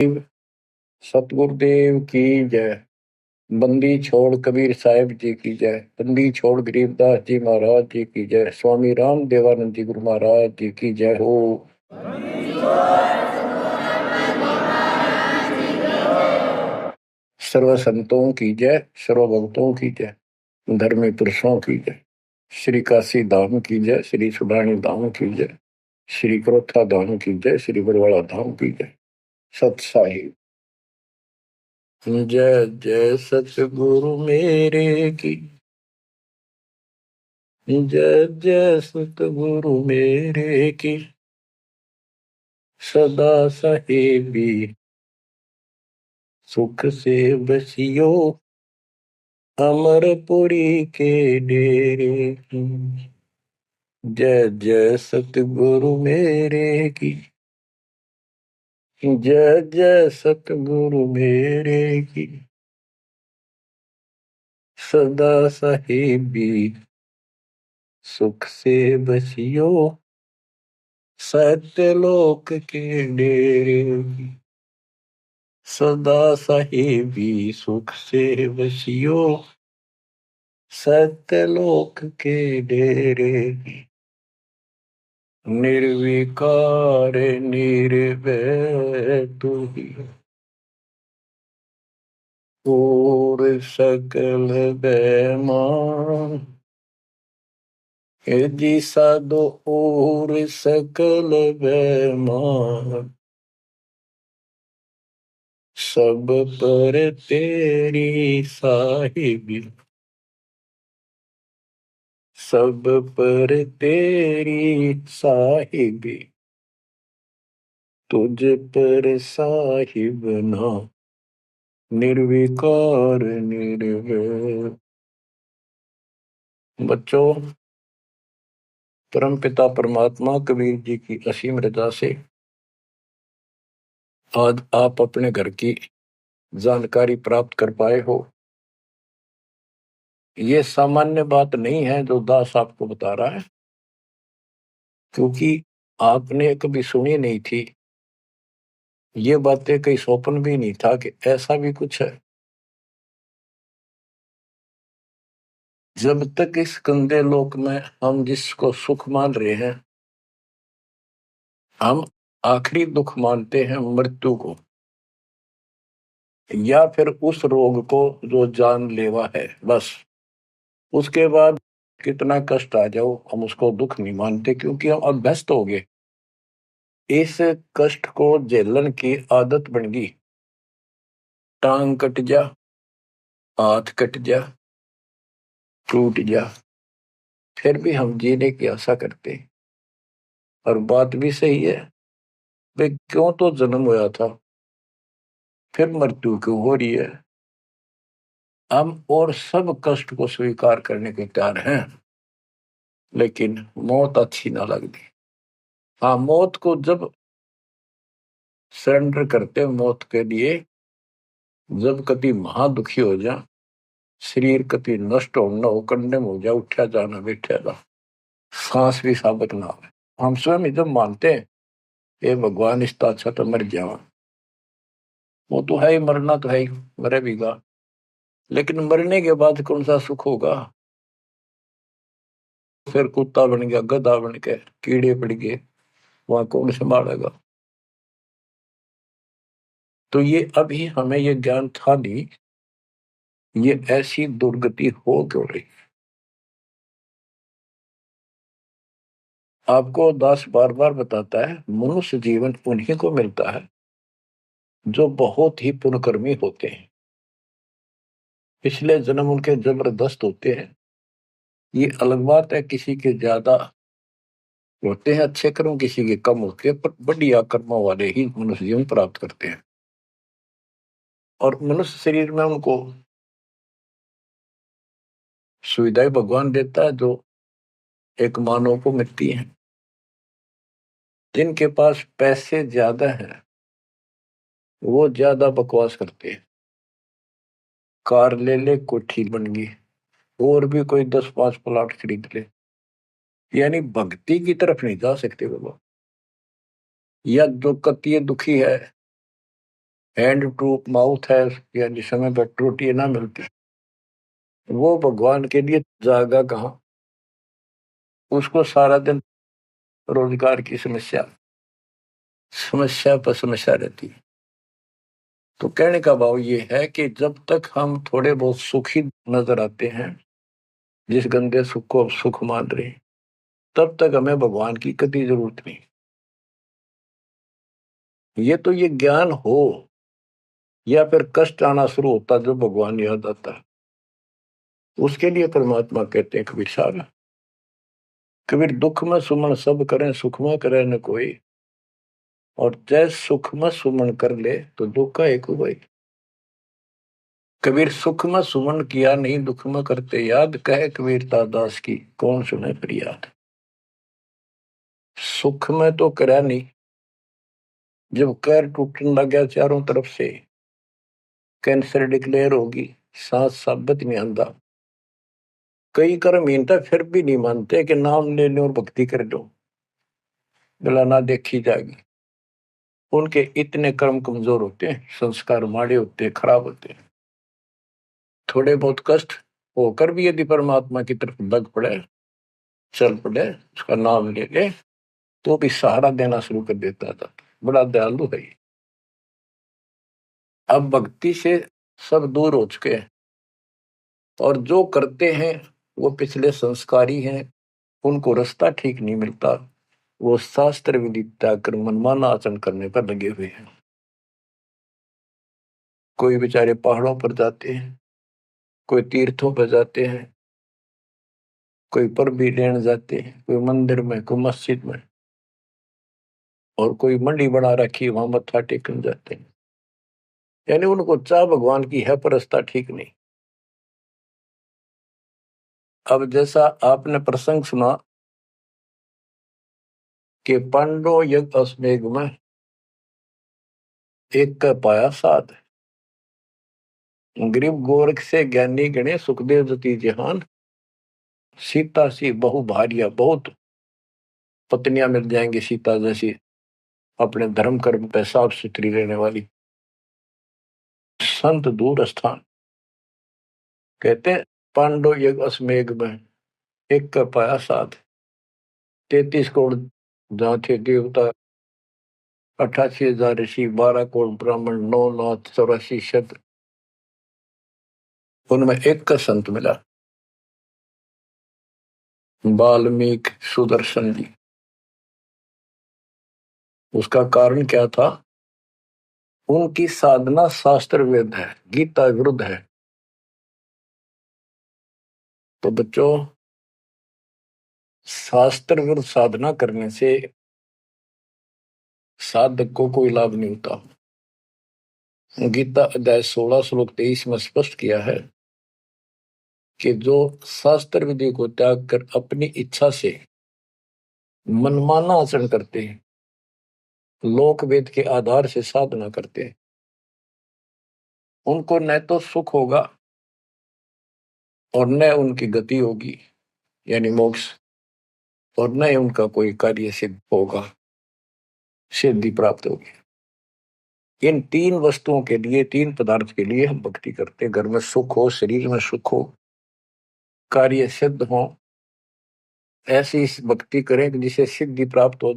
सतगुरुदेव की जय। बंदी छोड़ कबीर साहिब जी की जय। बंदी छोड़ गरीबदास जी महाराज जी की जय। स्वामी राम देवानंद जी गुरु महाराज जी की जय हो। सर्व संतों की जय, सर्व भक्तों की जय, धर्मी पुरुषों की जय। श्री काशी धाम की जय, श्री सुडानी धाम की जय, श्री क्रोथा धाम की जय, श्री बरवाड़ा धाम की जय। सत साहिब जय जय सतगुरु मेरे की जय जय सतगुरु मेरे की सदा साहेबी सुख से बसियो अमरपुरी के डेरे की। जय जय सतगुरु मेरे की जय जय सतगुरु मेरे की सदा साहेबी सुख से बसियो सत्यलोक के डेरे की। सदा साहेबी सुख से बसियो सत्यलोक के डेरे की। निर्विकार निर्भय तू ही और सकल बेमान जी साधो और सकल बेमान सब पर तेरी साहिबी सब पर तेरी साहिबी तुझ पर साहिब ना निर्विकार निर्भय। बच्चों, परमपिता परमात्मा कबीर जी की असीम रजा से आज आप अपने घर की जानकारी प्राप्त कर पाए हो। ये सामान्य बात नहीं है जो दास आपको बता रहा है, क्योंकि आपने कभी सुनी नहीं थी। ये बातें कहीं स्वप्न भी नहीं था कि ऐसा भी कुछ है। जब तक इस गंदे लोक में हम जिसको सुख मान रहे हैं, हम आखिरी दुख मानते हैं मृत्यु को, या फिर उस रोग को जो जानलेवा है। बस उसके बाद कितना कष्ट आ जाओ हम उसको दुख नहीं मानते, क्योंकि हम अभ्यस्त हो गए। इस कष्ट को झेलन की आदत बन गई। टांग कट जा, हाथ कट जा, टूट जा, फिर भी हम जीने की आशा करते हैं। और बात भी सही है, वे क्यों तो जन्म हुआ था, फिर मृत्यु क्यों हो रही है। हम और सब कष्ट को स्वीकार करने के तैयार हैं, लेकिन मौत अच्छी ना लगती। हाँ, मौत को जब सरेंडर करते मौत के लिए, जब कभी महादुखी हो जा, शरीर कभी नष्ट होना हो, कंडम हो जा, उठा जाना बैठा जा, सांस भी साबित ना हो, हम स्वयं ही जब मानते हैं ये भगवान इसका अच्छा तो मर जावा, वो तो है ही, मरना तो है ही, मरे भीगा। लेकिन मरने के बाद कौन सा सुख होगा। फिर कुत्ता बन गया, गधा बन के कीड़े पड़ गए, वहां कौन संभालेगा। तो ये अभी हमें ये ज्ञान था नहीं, ये ऐसी दुर्गति हो क्यों रही। आपको दास बार बार बताता है, मनुष्य जीवन उन्हीं को मिलता है जो बहुत ही पुण्यकर्मी होते हैं। पिछले जन्म उनके जबरदस्त होते हैं। ये अलग बात है, किसी के ज्यादा होते हैं अच्छे कर्म, किसी के कम होते हैं, पर बढ़िया कर्मों वाले ही मनुष्य जीवन प्राप्त करते हैं। और मनुष्य शरीर में उनको सुविधाएं भगवान देता है जो एक मानव को मिलती है। जिनके पास पैसे ज्यादा हैं वो ज्यादा बकवास करते हैं। कार ले ले, कोठी बन गई, और भी कोई 10-5 प्लाट खरीद ले, यानी भक्ति की तरफ नहीं जा सकते वो लोग। या जो कतिय दुखी है, हैंड टू माउथ है, यानी समय पर रोटी ना मिलती, वो भगवान के लिए जागा कहाँ। उसको सारा दिन रोजगार की समस्या, समस्या पर समस्या रहती है। तो कहने का भाव ये है कि जब तक हम थोड़े बहुत सुखी नजर आते हैं, जिस गंदे सुख को सुख मान रहे हैं, तब तक हमें भगवान की कभी जरूरत नहीं। ये ज्ञान हो या फिर कष्ट आना शुरू होता जो भगवान याद आता है, उसके लिए परमात्मा कहते हैं कबीर साहब, कबीर दुख में सुमन सब करें, सुख में करे न कोई, और जैस सुख में सुमन कर ले तो दुख का एक हुआ। कबीर सुख में सुमन किया नहीं, दुख में करते याद, कहे कबीर दास की कौन सुने फरियाद। सुख में तो करा नहीं, जब कैर टूटने लग गया चारों तरफ से, कैंसर डिक्लेयर होगी, सांस साबित नहीं आंदा, कई कर्म हीनता फिर भी नहीं मानते कि नाम ले लो और भक्ति कर लो, गला ना देखी जाएगी। उनके इतने कर्म कमजोर होते हैं, संस्कार माड़े होते हैं, खराब होते हैं। थोड़े बहुत कष्ट होकर भी यदि परमात्मा की तरफ लग पड़े, चल पड़े, उसका नाम ले ले, तो भी सहारा देना शुरू कर देता था। बड़ा दयालु है ये। अब भक्ति से सब दूर हो चुके हैं, और जो करते हैं वो पिछले संस्कारी हैं, उनको रास्ता ठीक नहीं मिलता, वो शास्त्र विधि त्याग कर मनमाना आचरण करने पर लगे हुए हैं। कोई बेचारे पहाड़ों पर जाते हैं, कोई तीर्थों पर जाते हैं, कोई पर भी लेने जाते हैं, कोई मंदिर में, कोई मस्जिद में, और कोई मंडी बना रखी वहां मत्था टेकने जाते हैं। यानी उनको चाह भगवान की है पर रास्ता ठीक नहीं। अब जैसा आपने प्रसंग सुना कि पांडव यज्ञ अश्वमेध में एक का पाया साध, गरीब गोरख से ज्ञानी गणे, सुखदेव जति जहान, सीता सी बहु भारिया, बहुत पत्नियां मिल जाएंगी सीता जैसी, अपने धर्म कर्म पे साफ सुथरी रहने वाली। संत दूर स्थान, कहते हैं पांडव यज्ञ अश्वमेध में एक का पाया साध, 33 करोड़ जहाँ थे देवता, 88,000 ऋषि, 12 करोड़ ब्राह्मण, 9 लाख 84 शब्द, उनमें एक का संत मिला, वाल्मीकि सुदर्शन जी। उसका कारण क्या था? उनकी साधना शास्त्र विरुद्ध है, गीता विरुद्ध है। तो बच्चों, शास्त्र विरुद्ध साधना करने से साधक को कोई लाभ नहीं होता। गीता अध्याय 16 श्लोक 23 में स्पष्ट किया है कि जो शास्त्र विधि को त्याग कर अपनी इच्छा से मनमाना आचरण करते हैं, लोक वेद के आधार से साधना करते हैं, उनको न तो सुख होगा और न उनकी गति होगी, यानी मोक्ष, और न उनका कोई कार्य सिद्ध होगा, सिद्धि प्राप्त होगी। इन तीन वस्तुओं के लिए, तीन पदार्थ के लिए हम भक्ति करते हैं। घर में सुख हो, शरीर में सुख हो, कार्य सिद्ध हो, ऐसी भक्ति करें कि जिसे सिद्धि प्राप्त हो,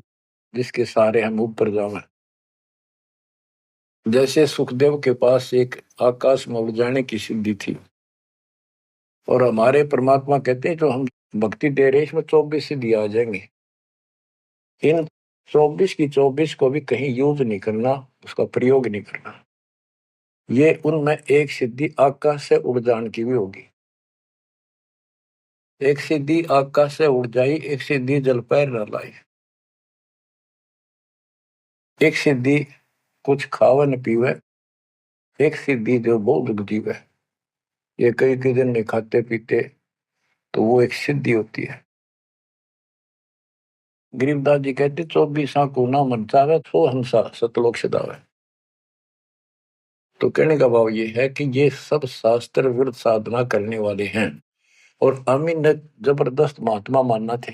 जिसके सहारे हम ऊपर जाएं। जैसे सुखदेव के पास एक आकाश में उड़ जाने की सिद्धि थी, और हमारे परमात्मा कहते हैं जो हम भक्ति दे रहे हैं इसमें 24 सिद्धि आ जाएंगे। इन 24 की 24 को भी कहीं यूज नहीं करना, उसका प्रयोग नहीं करना। ये उनमें एक सिद्धि आकाश से उड़ जाने की भी होगी। एक सिद्धि आकाश से उड़ जाई, एक सिद्धि जल पैर न लाई, एक सिद्धि कुछ खावे न पीवे, एक सिद्धि जो बहुत जीवे। ये कई कई दिन नहीं खाते पीते तो वो एक सिद्धि होती है। गरीबदास जी कहते 24 को ना मन चावे, सो हंसा सतलोक सदावे। तो कहने का भाव ये है कि ये सब शास्त्र विरुद्ध साधना करने वाले हैं, और अमीन ने जबरदस्त महात्मा मानना थे।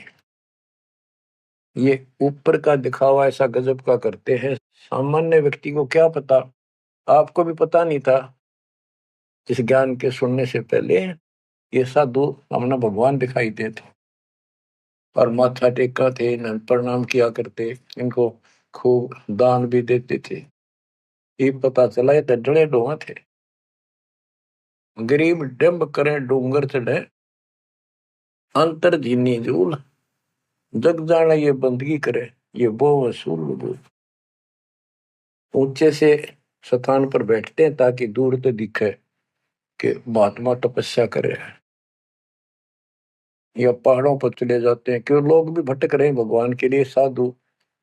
ये ऊपर का दिखावा ऐसा गजब का करते हैं, सामान्य व्यक्ति को क्या पता आपको भी पता नहीं था इस ज्ञान के सुनने से पहले ये साधु हमने भगवान दिखाई देते और माथा टेका थे, प्रणाम किया करते, इनको खूब दान भी देते थे। ये पता चला ये डले डोहा थे। गरीब डिम्ब करें डूंगर चढ़े, अंतर जीनी जूल, जग जाने ये बंदगी करे, ये वो वसूल वसूल। ऊंचे से स्थान पर बैठते हैं ताकि दूर से दिखे कि महात्मा तपस्या करे, या पहाड़ों पर चले जाते हैं क्यों लोग भी भटक रहे हैं भगवान के लिए। साधु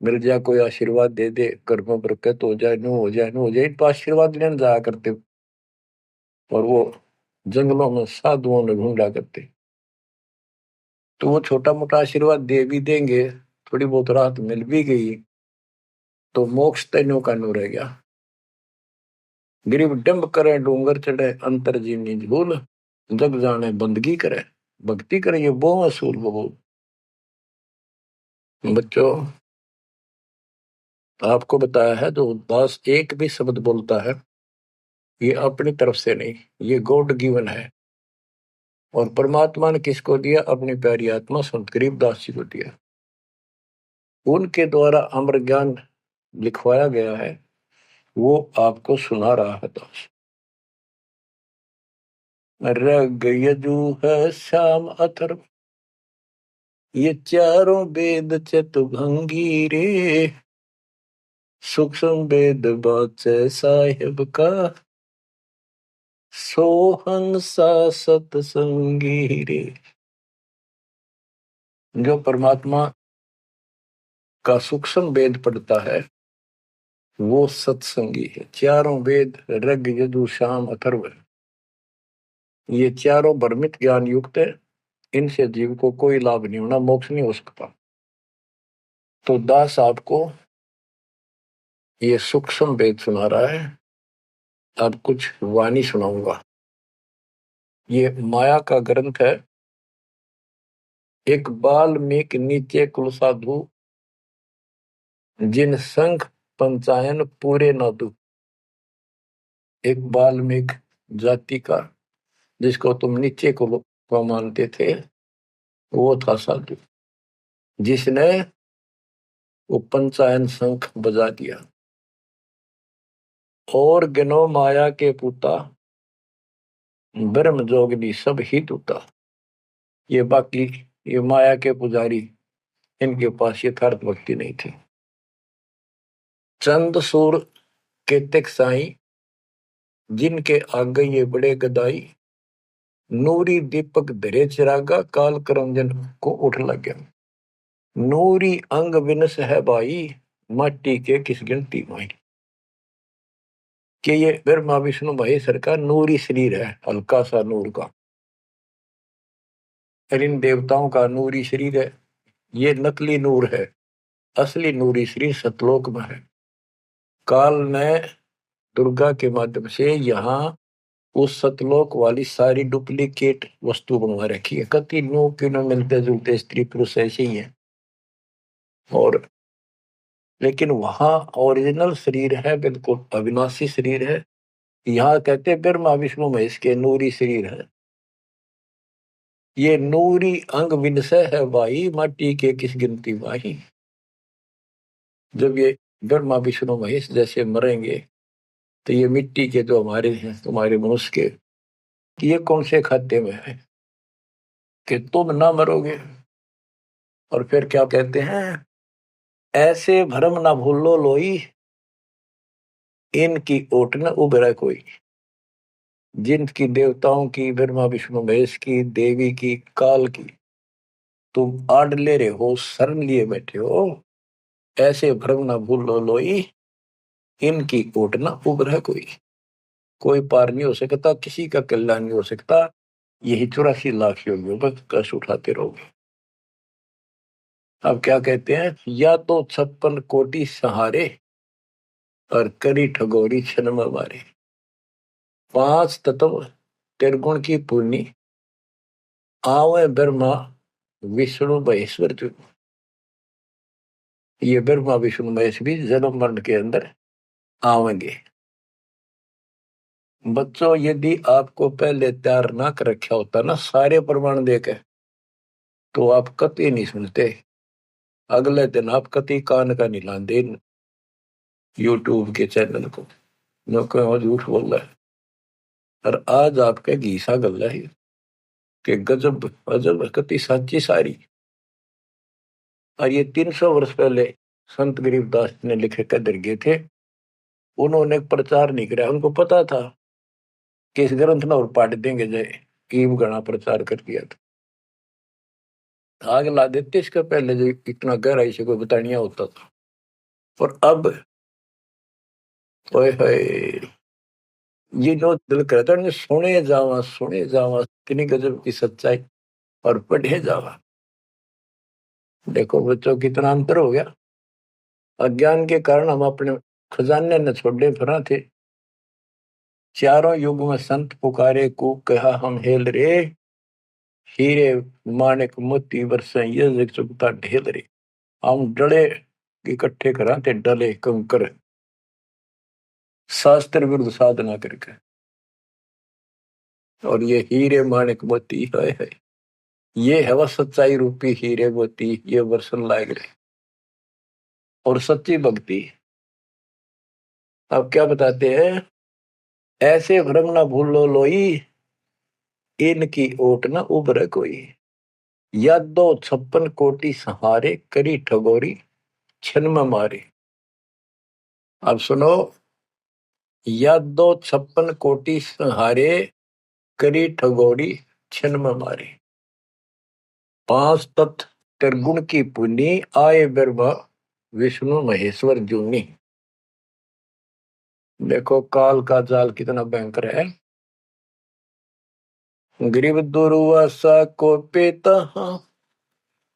मिल जाए, कोई आशीर्वाद दे दे, घर में बरकत हो जाए, नो हो जाए, नो हो जाए, तो आशीर्वाद लेने जाया करते। और वो जंगलों में साधुओं ने ढूंढा करते, तो वो छोटा मोटा आशीर्वाद दे भी देंगे, थोड़ी बहुत राहत मिल भी गई तो मोक्ष तैनो का नो रह गया। गरीब डंब करे डूंगर चढ़े, अंतर जीवनी झूल, जग जाने बंदगी करे, भक्ति करे, ये वो असूल वो। बच्चों, आपको बताया है जो उदास एक भी शब्द बोलता है ये अपनी तरफ से नहीं, ये गॉड गिवन है। और परमात्मा ने किसको दिया? अपनी प्यारी आत्मा संत गरीबदास जी को दिया। उनके द्वारा अमर ज्ञान लिखवाया गया है, वो आपको सुना रहा है। दास रग यजु है श्याम अथर्व, ये चारों वेद चतुभंगी रे, सूक्ष्म वेद बाचे साहिब का, सोहंसा सतसंगी रे। जो परमात्मा का सूक्ष्म वेद पढ़ता है वो सत्संगी है। चारों वेद ऋग यजु साम अथर्व, ये चारों भ्रमित ज्ञान युक्त है, इनसे जीव को कोई लाभ नहीं होना, मोक्ष नहीं हो सकता। तो दास आपको ये सूक्ष्म वेद सुना रहा है। अब कुछ वाणी सुनाऊंगा। ये माया का ग्रंथ है। एक बाल्मीकि नीचे कुल साधु, जिन संघ पंचायन पूरे न दू। एक बाल्मीक जाति का, जिसको तुम नीचे को मानते थे, वो था साधु, जिसने वो पंचायन शंख बजा दिया। और गिनो माया के पूता, ब्रह्म जोगनी सब ही टूटा। ये बाकी ये माया के पुजारी, इनके पास यथार्थ भक्ति नहीं थी। चंद सूर केतक साई, जिनके आगे ये बड़े गदाई, नूरी दीपक धरे चिरागा, काल करंजन को उठ लग गया। नूरी अंग विनस है भाई, माटी के किस गिनती माई। कि ये ब्रह्मा विष्णु महेश्वर का नूरी शरीर है, हल्का सा नूर का। और इन देवताओं का नूरी शरीर है, ये नकली नूर है, असली नूरी शरीर सतलोक में है। काल ने दुर्गा के माध्यम से यहाँ उस सतलोक वाली सारी डुप्लीकेट वस्तु बनवा रखी है। कति नो क्यों मिलते जुलते स्त्री पुरुष ऐसे ही है, और लेकिन वहां ओरिजिनल शरीर है, बिल्कुल अविनाशी शरीर है। यहाँ कहते ब्रह्मा विष्णु महेश के नूरी शरीर है। ये नूरी अंग विनसय है भाई, माटी के किस गिनती भाई। जब ये ब्रह्मा विष्णु महेश जैसे मरेंगे तो ये मिट्टी के जो हमारे हैं, तुम्हारे मनुष्य के, ये कौन से खाते में है कि तुम ना मरोगे। और फिर क्या कहते हैं? ऐसे भरम ना भूलो लोई, इनकी ओट न उभरा कोई। जिनकी देवताओं की, ब्रह्मा विष्णु महेश की, देवी की, काल की तुम आड़ ले रहे हो, शरण लिए बैठे हो, ऐसे भ्रम ना भूलो लोई, इनकी ओट न उभरा कोई। कोई पार नहीं हो सकता, किसी का कल्याण नहीं हो सकता। यही 84 लाख योगियों पर कष्ट उठाते रहोगे। अब क्या कहते हैं? या तो 56 कोटि सहारे, और करी ठगोरी क्षण में मारे। 5 तत्व त्रिगुण की पूर्णी, आवे ब्रह्मा विष्णु महेश्वर जो। ये ब्रह्मा विष्णु महेश भी जन्म मरण के अंदर आवेंगे। बच्चों, यदि आपको पहले तैयार ना कर रखा होता ना सारे प्रमाण देके, तो आप कतई नहीं सुनते। अगले दिन आप कतई कान का नहीं लाते यूट्यूब के चैनल को, जो क्यों झूठ बोल रहा है। और आज आपके घीसा गल है कि गजब अजब कतई साची सारी। और ये 300 वर्ष पहले संत गरीबदास ने लिखे कदर गए थे। उन्होंने प्रचार नहीं किया, उनको पता था कि इस ग्रंथ में और पाट देंगे जय कीम गणा प्रचार कर दिया था। आग ला देते इसका पहले जो इतना गहराई से कोई बतानिया होता था। और अब ओए होए, ये जो दिल करता है सुने जावा इतनी गजब की सच्चाई और पढ़े जावा। देखो बच्चों कितना अंतर हो गया। अज्ञान के कारण हम अपने खजाने न छोड़े फिरा थे। चारों युग में संत पुकारे को कहा हम हेल रे, हीरे माणिक मोती बरसे ये जग चुकता ढेल रे। हम डले इकट्ठे करा थे डले कंकर, शास्त्र विरुद्ध साधना करके। और ये हीरे माणिक मोती है, ये है वह सच्चाई रूपी हीरे मोती, ये वर्षन लायक रहे और सच्ची भक्ति। अब क्या बताते हैं, ऐसे भ्रम ना भूलो लोई, इनकी ओट न उभरे कोई। या दो 56 कोटि सहारे, करी ठगोरी छन में मारे। अब सुनो, या दो 56 कोटि सहारे, करी ठगोरी छन में मारे। 5 तत्व त्रिगुण की पुनी, आए ब्रह्मा विष्णु महेश्वर जूनी। देखो काल का जाल कितना भयंकर है। गरीब दुर्वासा को पेता,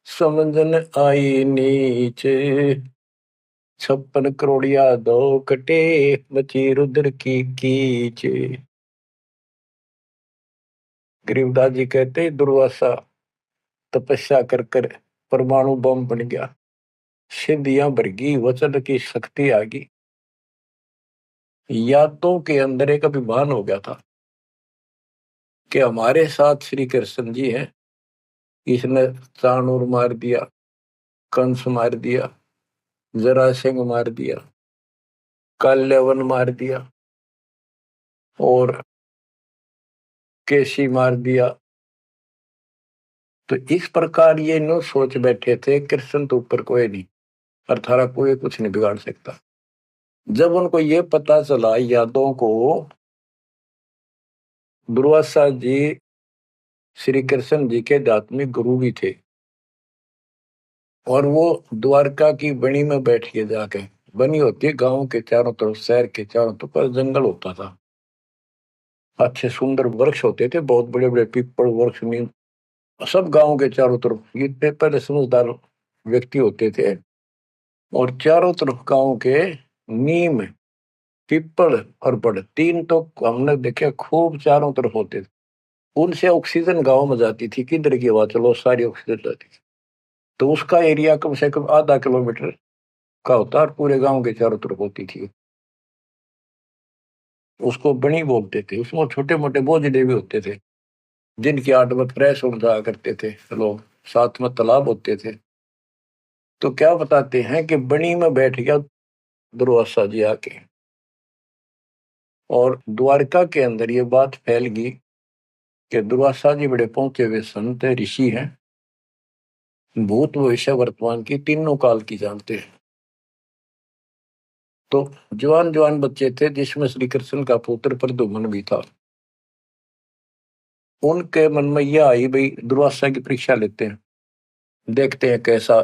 समझन आई नीचे। 56 करोड़िया दो कटे, मची रुद्र की कीच। गरीबदास जी कहते दुर्वासा तपस्या कर कर परमाणु बम बन गया, सिद्धियां भरगी, वचन की शक्ति आ गई। यादों के अंदर एक अभिमान हो गया था कि हमारे साथ श्री कृष्ण जी हैं। इसने चाणूर मार दिया, कंस मार दिया, जरासिंह मार दिया, काल्यवन मार दिया और केसी मार दिया। तो इस प्रकार ये नो सोच बैठे थे कृष्ण तो ऊपर कोई नहीं और थारा कोई कुछ नहीं बिगाड़ सकता। जब उनको ये पता चला यादों को, दुर्वासा जी श्री कृष्ण जी के आध्यात्मिक गुरु भी थे और वो द्वारका की बनी में बैठ के जाके, बनी होती है गांव के चारों तरफ, शहर के चारों तरफ पर जंगल होता था। अच्छे सुंदर वृक्ष होते थे, बहुत बड़े बड़े पीपल वृक्ष, नीम, सब गांव के चारों तरफ। ये पहले समझदार व्यक्ति होते थे और चारों तरफ गांव के नीम, पीपल और बड़, तीन तो हमने देखे खूब चारों तरफ होते थे। उनसे ऑक्सीजन गांव में जाती थी, किधर की हवा चलो सारी ऑक्सीजन जाती थी। तो उसका एरिया कम से कम आधा किलोमीटर का होता और पूरे गांव के चारों तरफ होती थी। उसको बनी बोलते थे। उसमें छोटे मोटे बोझले भी होते थे जिनकी आठ में फ्रेश उड़ जाया करते थे लोग, साथ में तालाब होते थे। तो क्या बताते हैं कि बनी में बैठ गया दुर्वासा जी आके, और द्वारका के अंदर ये बात फैल गई कि दुर्वासा जी बड़े पहुंचे हुए संत है, ऋषि हैं, भूत भविष्य वर्तमान की तीनों काल की जानते हैं। तो जवान जवान बच्चे थे जिसमें श्री कृष्ण का पुत्र प्रद्युम्न भी था। उनके मन में यह आई भाई दुर्वासा की परीक्षा लेते हैं, देखते हैं कैसा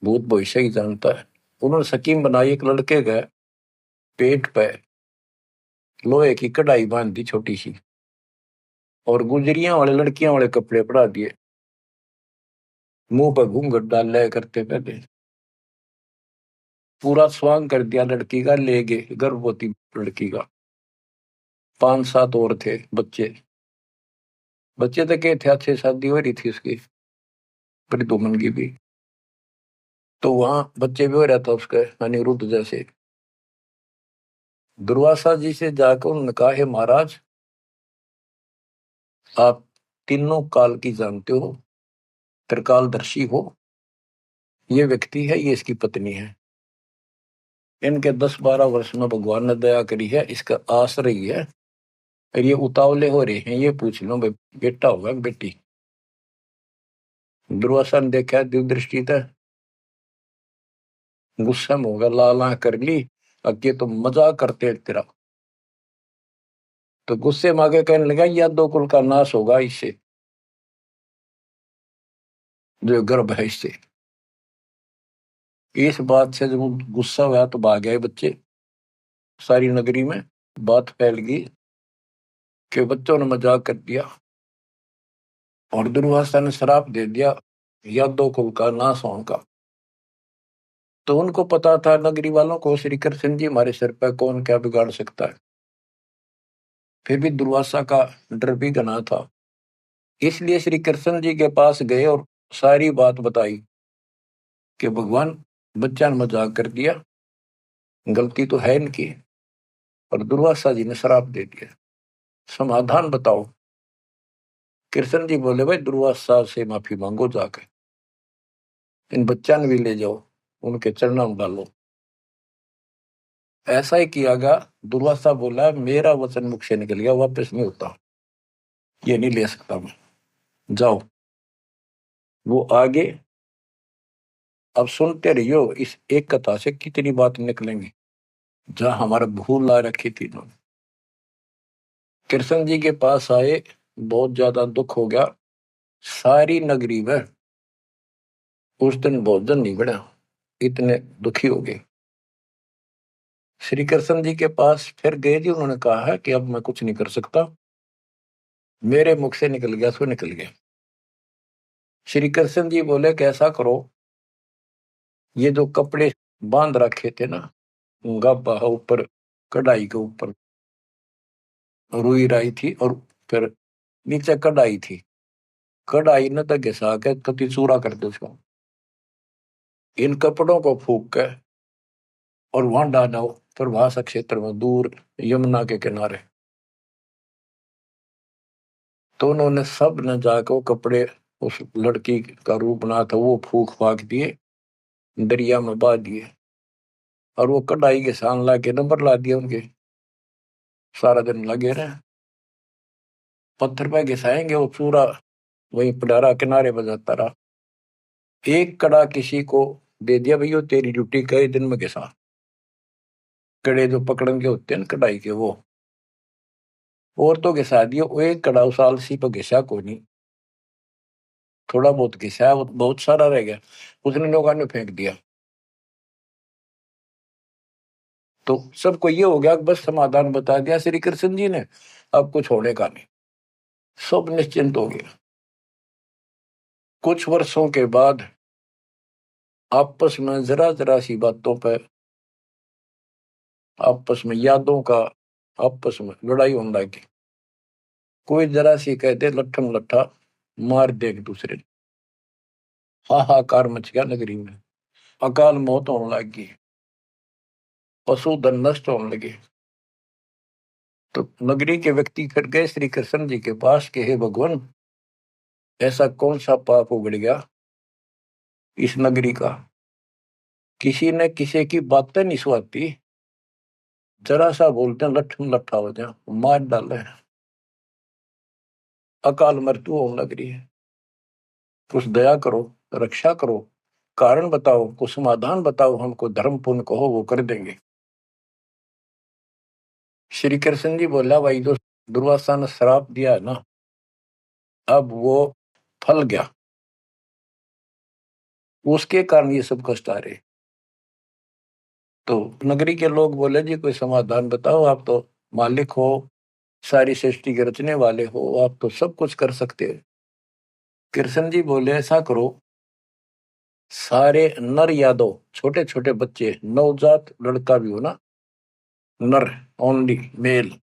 भूत भविष्य की जानता है। उन्होंने स्कीम बनाई, एक लड़के का पेट पे लोहे की कढ़ाई बांध दी छोटी सी, और गुजरियां वाले लड़कियां वाले कपड़े पड़ा दिए, मुंह पर घूंघट डाल लिया करते पहले, पूरा स्वांग कर दिया लड़की का, ले गए गर्भवती लड़की का। 5-7 और थे बच्चे, बच्चे तो क्या थे, अच्छे शादी हो रही थी उसकी, प्रद्युम्न की भी। तो वहां बच्चे भी हो रहा था उसका, अनिरुद्ध जैसे। दुर्वासा जी से जाकर उन्होंने कहा, हे महाराज, आप तीनों काल की जानते हो, त्रिकालदर्शी हो। ये व्यक्ति है, ये इसकी पत्नी है। इनके 10-12 वर्ष में भगवान ने दया करी है, इसका आश्रय है। और ये उतावले हो रहे हैं, ये पूछ लो भाई बेटा होगा बेटी। दुर्वासा ने देखा दिव्य दृष्टि था, गुस्सा में होगा, लाला कर ली, अब ये तो मजाक करते हैं तेरा। तो गुस्से में आगे कहने लगा, यह दो कुल का नाश होगा इससे, जो गर्भ है इससे। इस बात से जब गुस्सा हुआ तो भाग गए बच्चे। सारी नगरी में बात फैल गई कि बच्चों ने मजाक कर दिया और दुर्वासा ने श्राप दे दिया या दो कुल का नाश होने का। तो उनको पता था, नगरी वालों को, श्री कृष्ण जी हमारे सिर पर कौन क्या बिगाड़ सकता है। फिर भी दुर्वासा का डर भी घना था, इसलिए श्री कृष्ण जी के पास गए और सारी बात बताई कि भगवान, बच्चा ने मजाक कर दिया, गलती तो है इनकी, और दुर्वासा जी ने श्राप दे दिया, समाधान बताओ। कृष्ण जी बोले, भाई दुर्वासा से माफी मांगो जाकर, इन बच्चा ने भी ले जाओ, उनके चरणों में डालो। ऐसा ही किया गया। दुर्वासा बोला, मेरा वचन मुख से निकल गया, वापस नहीं होता, ये नहीं ले सकता मैं, जाओ। वो आगे, अब सुनते रहियो, इस एक कथा से कितनी बात निकलेंगी, जहां हमारा भूल ला रखी थी इन्होंने। कृष्ण जी के पास आए, बहुत ज्यादा दुख हो गया, सारी नगरी में उस दिन भोजन नहीं बना, इतने दुखी हो गए। श्री कृष्ण जी के पास फिर गए जी, उन्होंने कहा है कि अब मैं कुछ नहीं कर सकता, मेरे मुख से निकल गया सो निकल गया। श्री कृष्ण जी बोले, कैसा करो, ये जो कपड़े बांध रखे थे ना, गाबा ऊपर, कढ़ाई के ऊपर रुई राई थी, और फिर नीचे कढ़ाई थी, कढ़ाई न तो घिसा के कति चूरा कर दो उसको, इन कपड़ों को फूक के और वहां डालो प्रभास क्षेत्र में, दूर यमुना के किनारे। तो उन्होंने सब ने जाकर वो कपड़े, उस लड़की का रूप बना था, वो फूक फाक दिए, दरिया में बहा दिए, और वो कढ़ाई के सान ला के नंबर ला दिया उनके। सारा दिन लगे रहे, पत्थर पे घिसाएंगे, वो पूरा वहीं पडारा किनारे बजाता रहा। एक कड़ा किसी को दे दिया, भैया तेरी ड्यूटी कई दिन में घिसा, कड़े जो पकड़न के होते हैं ना कढ़ाई के, वो और तो घिसा दिया। वो एक कड़ा उस आलसी पर घिसा को नहीं, थोड़ा बहुत घिसा, वो बहुत सारा रह गया, उसने लोगों ने फेंक दिया। तो सबको ये हो गया, बस समाधान बता दिया श्री कृष्ण जी ने, अब कुछ होने का नहीं, सब निश्चिंत हो गया। कुछ वर्षों के बाद आपस में जरा जरा सी बातों पर, आपस में यादों का, आपस में लड़ाई होने लगी। कोई जरा सी कहते लट्ठम लट्ठा मार दे एक दूसरे ने, हाहाकार मच गया नगरी में, अकाल मौत होने लगी, पशुधन नष्ट होने लगे। तो नगरी के व्यक्ति फिर गए श्री कृष्ण जी के पास कि हे भगवान, ऐसा कौन सा पाप उगड़ गया इस नगरी का, किसी ने किसी की बातें नहीं सुहाती, जरा सा बोलते हैं लट्ठम लट्ठा हो जाए, मार डाले, अकाल मृत्यु होने लग रही है। कुछ दया करो, रक्षा करो, कारण बताओ, कुछ समाधान बताओ, हमको धर्म पुण्य कहो, वो कर देंगे। श्री कृष्ण जी बोला, भाई जो दुर्वासा ने श्राप दिया है ना, अब वो फल गया, उसके कारण ये सब कष्ट आ रहे। तो नगरी के लोग बोले, जी कोई समाधान बताओ, आप तो मालिक हो, सारी सृष्टि के रचने वाले हो, आप तो सब कुछ कर सकते हो। कृष्ण जी बोले, ऐसा करो, सारे नर यादव, छोटे छोटे बच्चे, नवजात लड़का भी हो ना, नर, ओनली मेल,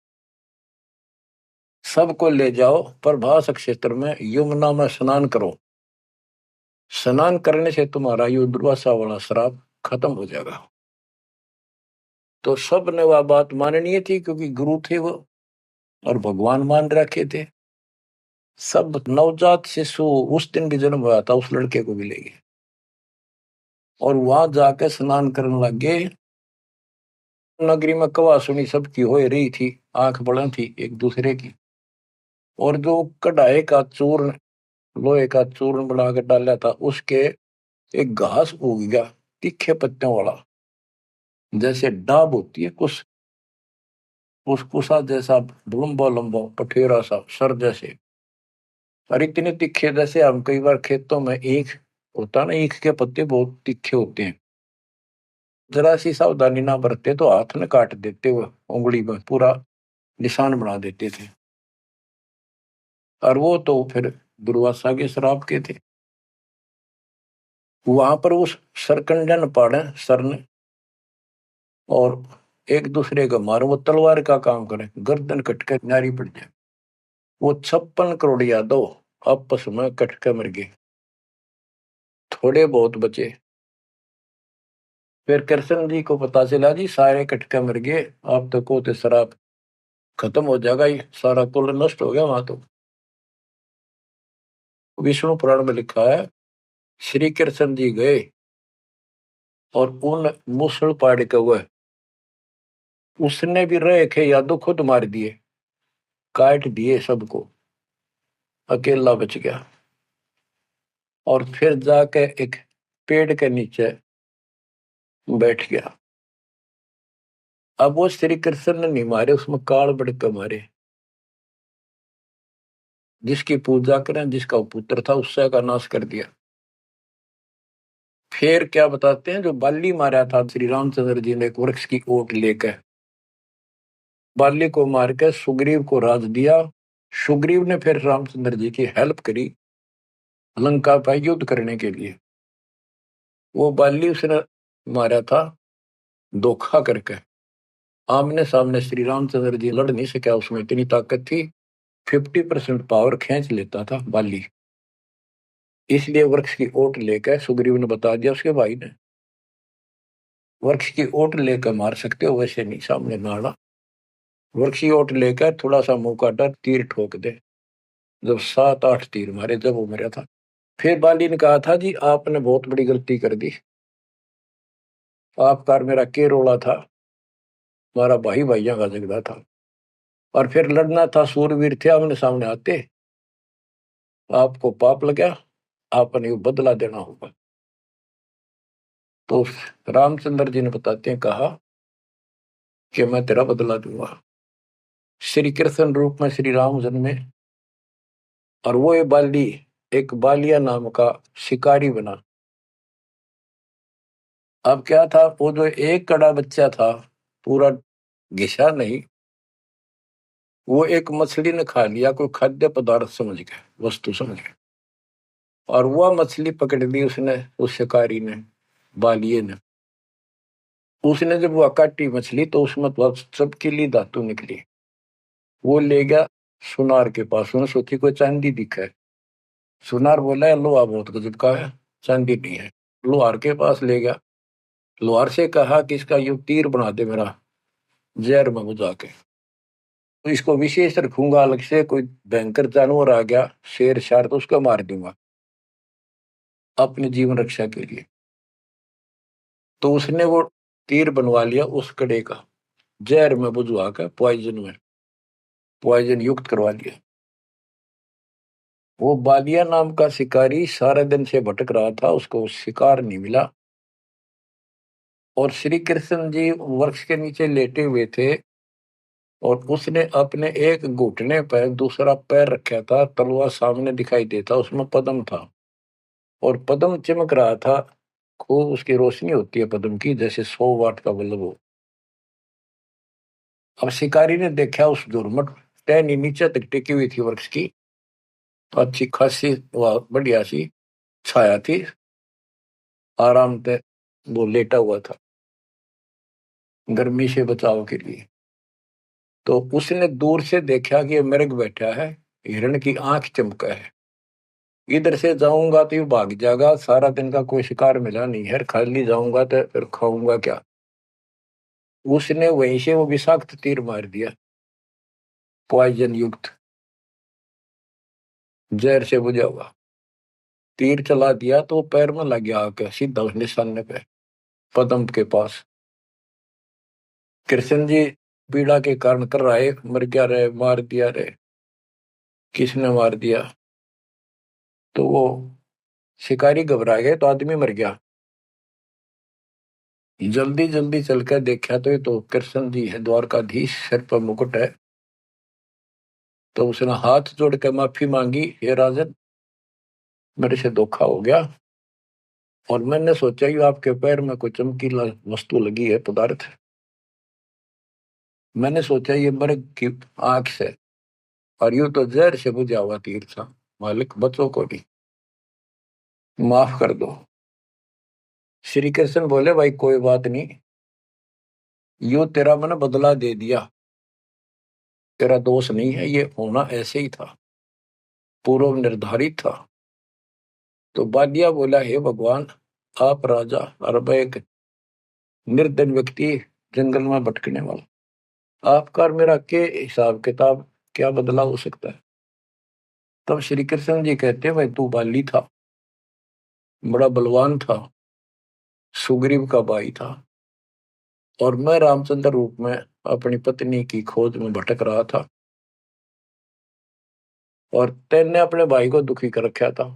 सबको ले जाओ प्रभास क्षेत्र में, यमुना में स्नान करो, स्नान करने से तुम्हारा ये दुर्वासा वाला श्राप खत्म हो जाएगा। तो सब ने वह बात माननी थी, क्योंकि गुरु थे वो और भगवान मान रखे थे। सब नवजात शिशु उस दिन भी जन्म हुआ था उस लड़के को भी ले गए और वहां जाके स्नान करने लग गए। नगरी में कवा सुनी सबकी हो रही थी, आंख बड़ा थी एक दूसरे की। और जो कढ़ाई का चूर्ण, लोहे का चूर्ण बना के डाला था, उसके एक घास उग गया तीखे पत्तियों वाला, जैसे डाब होती है कुछ उस कुसा जैसा, लंबा लंबा पठेरा सा सर जैसे, और इतने तीखे जैसे हम कई बार खेतों में ईख होता ना, ईख के पत्ते बहुत तीखे होते हैं, जरा सी सावधानी ना बरते तो हाथ में काट देते, वो उंगली में पूरा निशान बना देते थे। और वो तो फिर दुर्वासा के श्राप के थे। वहां पर उस सरकंडन पाड़े सर ने और एक दूसरे का मारो, वो तलवार का काम करे, गर्दन कटकर नारी पड़ जाए। वो 56 करोड़ यादव आपस में कटके मर गए, थोड़े बहुत बचे। फिर कृष्ण जी को पता चला जी सारे कटके मर गए, आप तो को शराब खत्म हो जाएगा, ही सारा कुल नष्ट हो गया। वहां तो विष्णु पुराण में लिखा है, श्री कृष्ण जी गए और उन मूसल पाड़ के हुए, उसने भी रहे थे यादव खुद मार दिए, काट दिए सबको, अकेला बच गया। और फिर जाके एक पेड़ के नीचे बैठ गया। अब वो श्री कृष्ण ने नहीं मारे, उसमें काल बड़के मारे। जिसकी पूजा करें, जिसका पुत्र था, उससे का नाश कर दिया। फिर क्या बताते हैं, जो बाली मारा था श्री रामचंद्र जी ने एक वृक्ष की ओट लेकर, बाली को मार के सुग्रीव को राज दिया। सुग्रीव ने फिर रामचंद्र जी की हेल्प करी लंका पर युद्ध करने के लिए। वो बाली उसने मारा था धोखा करके, आमने सामने श्री रामचंद्र जी लड़ नहीं सका, उसमें इतनी ताकत थी, 50% पावर खींच लेता था बाली। इसलिए वृक्ष की ओट लेकर सुग्रीव ने बता दिया उसके भाई ने, वृक्ष की ओट लेकर मार सकते हो, वैसे नहीं सामने नाड़ा। वृक्ष की ओट लेकर थोड़ा सा मुंह काटा, तीर ठोक दे। जब 7-8 तीर मारे, जब वो मरा था। फिर बाली ने कहा था जी आपने बहुत बड़ी गलती कर दी, आपका मेरा के रोला था, हमारा भाई भाइयों का झगड़ा था, और फिर लड़ना था, सूरवीर थे आमने सामने आते, आपको पाप लगा, आपने वो बदला देना होगा। तो रामचंद्र जी ने बताते हैं कहा कि मैं तेरा बदला दूंगा। श्री कृष्ण रूप में श्री राम जन्मे और वो ये बाली एक बालिया नाम का शिकारी बना। अब क्या था, वो जो एक कड़ा बच्चा था, पूरा घिसा नहीं, वो एक मछली ने खा लिया, कोई खाद्य पदार्थ समझ के, वस्तु समझ के, और वह मछली पकड़ ली उसने, उस शिकारी ने, बालिए ने। उसने जब वह काटी मछली तो उसमें तो चमकीली धातु निकली। वो ले गया सुनार के पास, उसने सोची कोई चांदी दिखा है। सुनार बोला लोहा बहुत गजब का है, चांदी नहीं है। लोहार के पास ले गया, लोहार से कहा कि इसका यू तीर बना दे मेरा, जहर में बुझा के, तो इसको विशेष रखूंगा, अलग से कोई भयंकर जानवर आ गया, शेर शार, तो उसको मार दूंगा अपनी जीवन रक्षा के लिए। तो उसने वो तीर बनवा लिया उस कड़े का, जहर में बुझवा कर, पॉइजन युक्त करवा लिया। वो बालिया नाम का शिकारी सारे दिन से भटक रहा था, उसको शिकार नहीं मिला। और श्री कृष्ण जी वृक्ष के नीचे लेटे हुए थे और उसने अपने एक घुटने पर दूसरा पैर रखा था, तलवार सामने दिखाई देता, उसमें पद्म था और पद्म चमक रहा था, खूब उसकी रोशनी होती है पद्म की, जैसे 100 वाट का बल्ब हो। अब शिकारी ने देखा उस झुरमुट टहनी नीचे तक टिकी हुई थी वृक्ष की, तो अच्छी खासी बढ़िया सी छाया थी, आराम से वो लेटा हुआ था गर्मी से बचाव के लिए। तो उसने दूर से देखा कि ये मृग बैठा है, हिरण की आंख चमका है, इधर से जाऊंगा तो ये भाग जाएगा, सारा दिन का कोई शिकार मिला नहीं है, खाली जाऊंगा तो फिर खाऊंगा क्या। उसने वहीं से वो विषाक्त तीर मार दिया, पॉइजन युक्त, जहर से बुझा हुआ तीर चला दिया, तो पैर में लग गया आके सीधा उस निशाने पे, पदम के पास। कृष्ण जी पीड़ा के कारण कर रहा है, मर गया रे, मार दिया रे, किसने मार दिया? तो वो शिकारी घबरा गए, तो आदमी मर गया। जल्दी जल्दी चलकर देखा तो ये तो कृष्ण जी है, द्वारकाधीश, सिर पर मुकुट है। तो उसने हाथ जोड़ कर माफी मांगी, हे राजन, मेरे से धोखा हो गया, और मैंने सोचा कि आपके पैर में कोई चमकीला वस्तु लगी है, पदार्थ। मैंने सोचा ये मर्ग की आंख से, और यूं तो जहर से बुझा हुआ तीर था। मालिक, बच्चों को भी माफ कर दो। श्री कृष्ण बोले, भाई कोई बात नहीं, यूं तेरा मैंने बदला दे दिया, तेरा दोष नहीं है, ये होना ऐसे ही था, पूर्व निर्धारित था। तो बालिया बोला, हे भगवान, आप राजा और मैं एक निर्धन व्यक्ति, जंगल में भटकने वाला, आपका और मेरा के हिसाब किताब, क्या बदला हो सकता है? तब श्री कृष्ण जी कहते, भाई तू बाली था, बड़ा बलवान था, सुग्रीव का भाई था, और मैं रामचंद्र रूप में अपनी पत्नी की खोज में भटक रहा था, और तेने अपने भाई को दुखी कर रखा था।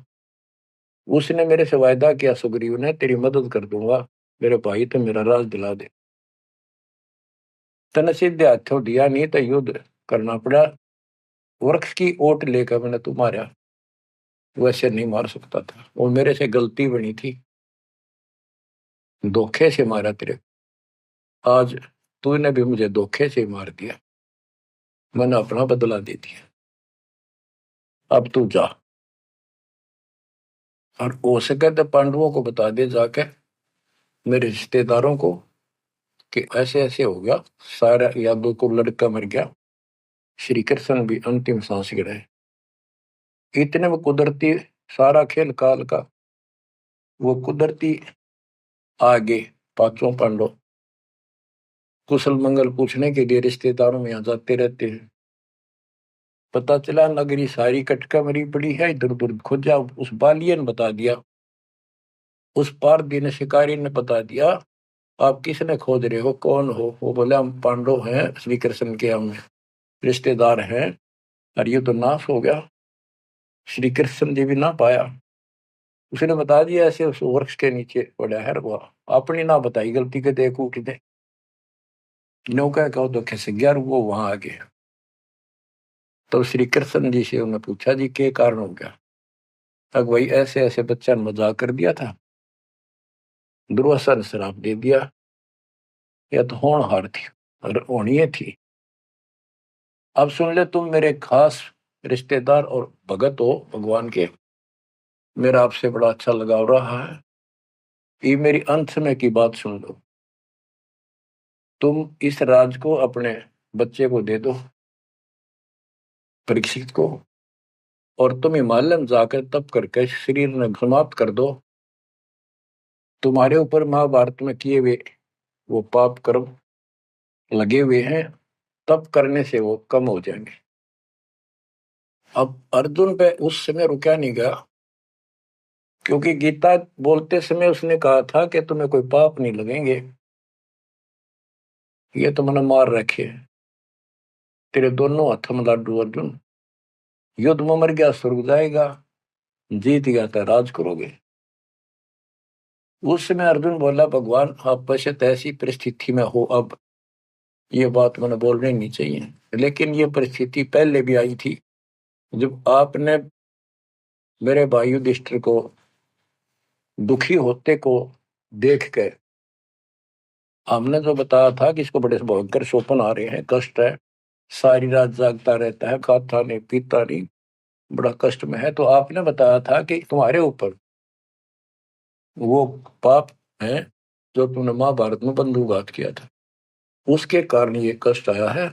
उसने मेरे से वायदा किया, सुग्रीव ने, तेरी मदद कर दूंगा, मेरे भाई तो मेरा राज दिला दे। तने सीधे हाथों दिया नहीं तो युद्ध करना पड़ा, वृक्ष की ओट लेकर मैंने तू मारा, वैसे नहीं मार सकता था, वो मेरे से गलती बनी थी, धोखे से मारा तेरे, आज तूने भी मुझे धोखे से मार दिया, मैंने अपना बदला दे दिया, अब तू जा, और हो सके तो पांडवों को बता दे जाके, मेरे रिश्तेदारों को, कि ऐसे ऐसे हो गया, सारा यादव को लड़का मर गया, श्री कृष्ण भी अंतिम सांस गिराए। इतने में कुदरती सारा खेल काल का, वो कुदरती आगे पांचों पांडव कुशल मंगल पूछने के लिए रिश्तेदारों में आ जाते रहते हैं। पता चला नगरी सारी कटका मरी पड़ी है, इधर उधर खोजा, उस बालिए ने बता दिया, उस पार दिन शिकारी ने बता दिया, आप किसने खोज रहे हो, कौन हो? वो बोले, हम पांडव हैं, श्री कृष्ण के हम रिश्तेदार हैं, और ये तो नाश हो गया, श्री कृष्ण जी भी ना पाया। उसने बता दिया, ऐसे उस वृक्ष के नीचे पड़ा है, वो अपनी ना बताई गलती के, देखो कितने नौका कहो तो कैसे ग्यार वो वहां आ गए। तो श्री कृष्ण जी से उन्होंने पूछा, जी क्या कारण हो गया? तक वही ऐसे ऐसे बच्चा ने मजाक कर दिया था, दुर्वासा ने श्राप दे दिया, या तो होनहार थी और होनी थी। अब सुन ले, तुम मेरे खास रिश्तेदार और भगत हो भगवान के, मेरा आपसे बड़ा अच्छा लगाव रहा है, ये मेरी अंत समय की बात सुन लो, तुम इस राज को अपने बच्चे को दे दो, परीक्षित को, और तुम हिमालय में जाकर तप करके शरीर में समाप्त कर दो, तुम्हारे ऊपर महाभारत में किए हुए वो पाप कर्म लगे हुए हैं, तप करने से वो कम हो जाएंगे। अब अर्जुन पे उस समय रुका नहीं गया, क्योंकि गीता बोलते समय उसने कहा था कि तुम्हें कोई पाप नहीं लगेंगे, ये तो मैंने मार रखे, तेरे दोनों हाथों में लाडू अर्जुन, युद्ध में मर गया स्वर्ग जाएगा, जीत गया तो राज करोगे। उस समय अर्जुन बोला, भगवान आप बशत ऐसी परिस्थिति में हो, अब ये बात मैंने बोलनी नहीं चाहिए, लेकिन ये परिस्थिति पहले भी आई थी, जब आपने मेरे भाई युधिष्ठिर को दुखी होते को देख के, हमने जो बताया था कि इसको बड़े भयंकर स्वप्न आ रहे हैं, कष्ट है, सारी रात जागता रहता है, खाता नहीं पीता नहीं, बड़ा कष्ट में है, तो आपने बताया था कि तुम्हारे ऊपर वो पाप है जो तुमने महाभारत में बंधुघात किया था, उसके कारण ये कष्ट आया है।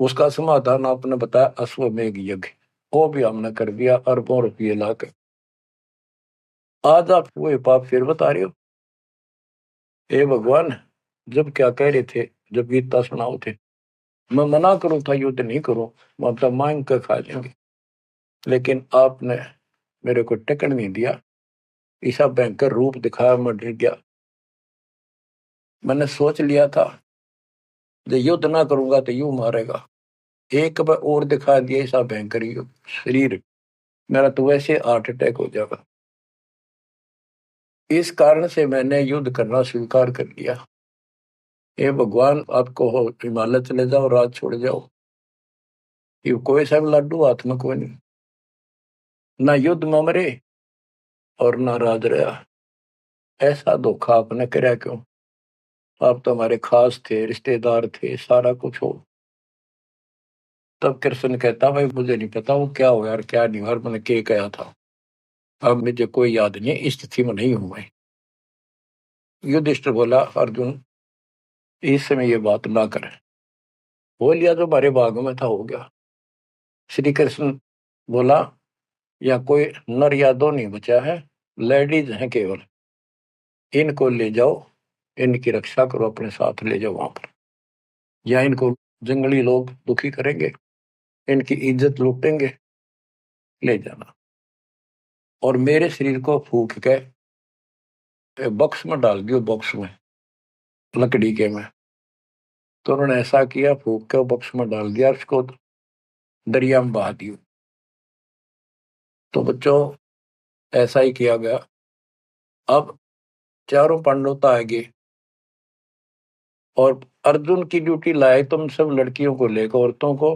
उसका समाधान आपने बताया, अश्वमेघ यज्ञ, वो भी हमने कर दिया, अरबों रुपये लाकर। आज आप वो पाप फिर बता रहे हो? हे भगवान, जब क्या कह रहे थे, जब गीता सुनाओ थे। मैं मना करूं था युद्ध नहीं करूं, मतलब मांग कर खा लेंगे, लेकिन आपने मेरे को टिकट नहीं दिया। ऐसा भयंकर रूप दिखाया, मैं डर गया। मैंने सोच लिया था जो युद्ध ना करूंगा तो यूं मारेगा। एक बार और दिखा दिया ऐसा भयंकर शरीर, मेरा तो वैसे हार्ट अटैक हो जाएगा। इस कारण से मैंने युद्ध करना स्वीकार कर लिया। हे भगवान, आपको हो हिमालय चले जाओ, राज छोड़ जाओ, ये कोई सा भी लाडू हाथ में कोई नहीं, ना युद्ध में मरे और ना राज रहा। ऐसा धोखा आपने કર્યા क्यों? आप तो हमारे खास थे, रिश्तेदार थे, सारा कुछ हो। तब कृष्ण कहता, भाई मुझे नहीं पता वो क्या हो यार, क्या नहीं, और मैंने क्या कहा था, अब मुझे कोई याद नहीं है, इस स्थिति में नहीं हूं मैं। युधिष्ठिर बोला, अर्जुन इस समय ये बात ना करें। हो लिया जो हमारे भाग में था हो गया। श्री कृष्ण बोला, या कोई नर या दो नहीं बचा है, लेडीज हैं केवल, इनको ले जाओ, इनकी रक्षा करो, अपने साथ ले जाओ वहां पर, या इनको जंगली लोग दुखी करेंगे, इनकी इज्जत लूटेंगे, ले जाना। और मेरे शरीर को फूक के बॉक्स में डाल दियो, बॉक्स में, लकड़ी के में। तो उन्होंने ऐसा किया, फूक के बॉक्स में डाल दिया, उसको दरिया में बहा दियो। तो बच्चों ऐसा ही किया गया। अब चारों पांडव तो आएंगे, और अर्जुन की ड्यूटी लाए तुम सब लड़कियों को लेकर, औरतों को